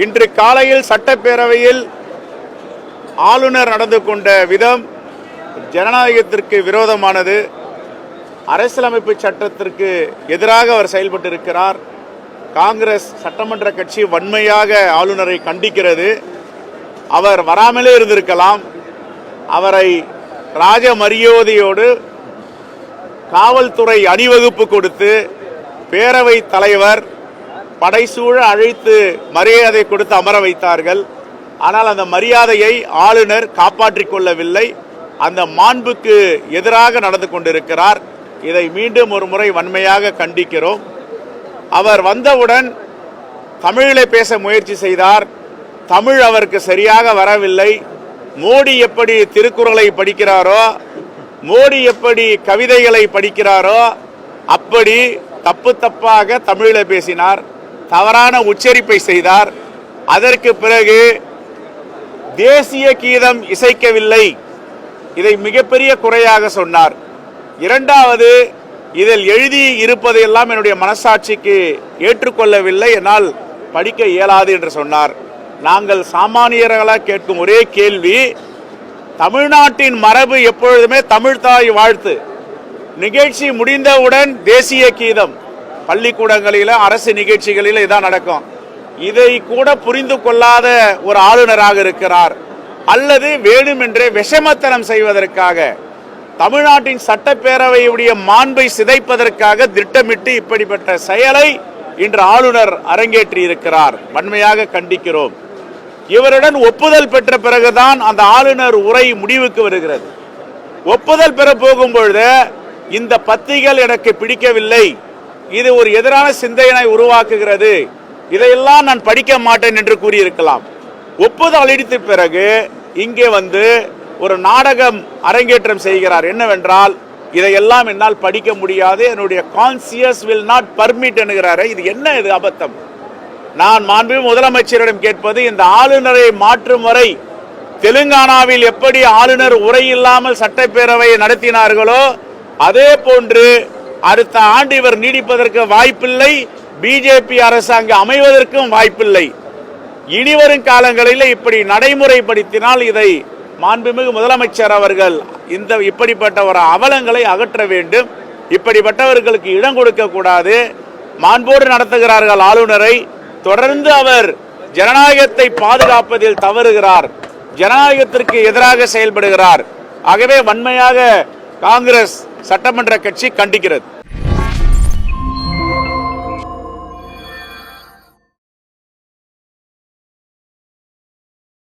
இன்று காலையில் சட்டப்பேரவையில் ஆளுநர் நடந்து கொண்ட விதம் ஜனநாயகத்திற்கு விரோதமானது. அரசியலமைப்பு சட்டத்திற்கு எதிராக அவர் செயல்பட்டிருக்கிறார். காங்கிரஸ் சட்டமன்ற கட்சி வன்மையாக ஆளுநரை கண்டிக்கிறது. அவர் வராமலே இருந்திருக்கலாம். அவரை ராஜ மரியாதையோடு காவல்துறை அணிவகுப்பு கொடுத்து பேரவை தலைவர் படைசூழ அழைத்து மரியாதை கொடுத்து அமர வைத்தார்கள். ஆனால் அந்த மரியாதையை ஆளுநர் காப்பாற்றிக் கொள்ளவில்லை. அந்த மாண்புக்கு எதிராக நடந்து கொண்டிருக்கிறார். இதை மீண்டும் ஒரு முறை வன்மையாக கண்டிக்கிறோம். அவர் வந்தவுடன் தமிழிலே பேச முயற்சி செய்தார். தமிழ் அவருக்கு சரியாக வரவில்லை. மோடி எப்படி திருக்குறளை படிக்கிறாரோ, மோடி எப்படி கவிதைகளை படிக்கிறாரோ அப்படி தப்பு தப்பாக தமிழிலே பேசினார். தவறான உச்சரிப்பை செய்தார். அதற்கு பிறகு தேசிய கீதம் இசைக்கவில்லை. இதை மிகப்பெரிய குறையாக சொன்னார். இரண்டாவது, இதில் எழுதி இருப்பதையெல்லாம் என்னுடைய மனசாட்சிக்கு ஏற்றுக்கொள்ளவில்லை, என்னால் படிக்க இயலாது என்று சொன்னார். நாங்கள் சாமானியர்களாக கேட்கும் ஒரே கேள்வி, தமிழ்நாட்டின் மரபு எப்பொழுதுமே தமிழ்தாய் வாழ்த்து. நிகழ்ச்சி முடிந்தவுடன் தேசிய கீதம் பள்ளிக்கூடங்களில் அரசு நிகழ்ச்சிகளில் இதான் நடக்கும். இதை கூட புரிந்து கொள்ளாத ஒரு ஆளுநராக இருக்கிறார். அல்லது வேணுமென்றே விஷமத்தனம் செய்வதற்காக தமிழ்நாட்டின் சட்டப்பேரவையுடைய மாண்பை சிதைப்பதற்காக திட்டமிட்டு இப்படிப்பட்ட செயலை இன்று ஆளுநர் அரங்கேற்றி இருக்கிறார். வன்மையாக கண்டிக்கிறோம். இவருடன் ஒப்புதல் பெற்ற பிறகுதான் அந்த ஆளுநர் உரை முடிவுக்கு வருகிறது. ஒப்புதல் பெற போகும்பொழுது இந்த பத்திகள் எனக்கு பிடிக்கவில்லை, இது ஒரு எதிரான சிந்தனை உருவாக்குகிறது, இதையெல்லாம் நான் படிக்க மாட்டேன் என்று கூறியிருக்கலாம். ஒப்புதல் அளித்த பிறகு இங்கே வந்து ஒரு நாடகம் அரங்கேற்றம் செய்கிறார். என்னவென்றால், இதையெல்லாம் என்னால் படிக்க முடியாது, என்னுடைய கான்சியஸ் வில் நாட் பர்மிட் என்கிறார். இது என்ன, இது அபத்தம். நான் மாண்பு முதலமைச்சரிடம் கேட்பது, இந்த ஆளுநரை மாற்றும் வரை தெலுங்கானாவில் எப்படி ஆளுநர் உரை இல்லாமல் சட்டப்பேரவையை நடத்தினார்களோ அதே போன்று அடுத்த ஆண்டு இவர் நீடிப்பதற்கு வாய்ப்பில்லை, பிஜேபி அரசாங்க அமைவதற்கும் வாய்ப்பில்லை. இனிவரும் காலங்களில் இப்படி நடைமுறைப்படுத்தினால் இதை மாண்புமிகு முதலமைச்சர் அவர்கள் இப்படிப்பட்ட ஒரு அவலங்களை அகற்ற வேண்டும். இப்படிப்பட்டவர்களுக்கு இடம் கொடுக்க கூடாது. மாண்போடு நடத்துகிறார்கள் ஆளுநரை. தொடர்ந்து அவர் ஜனநாயகத்தை பாதுகாப்பதில் தவறுகிறார், ஜனநாயகத்திற்கு எதிராக செயல்படுகிறார். ஆகவே வன்மையாக காங்கிரஸ் சட்டமன்ற கட்சி கண்டிக்கிறது.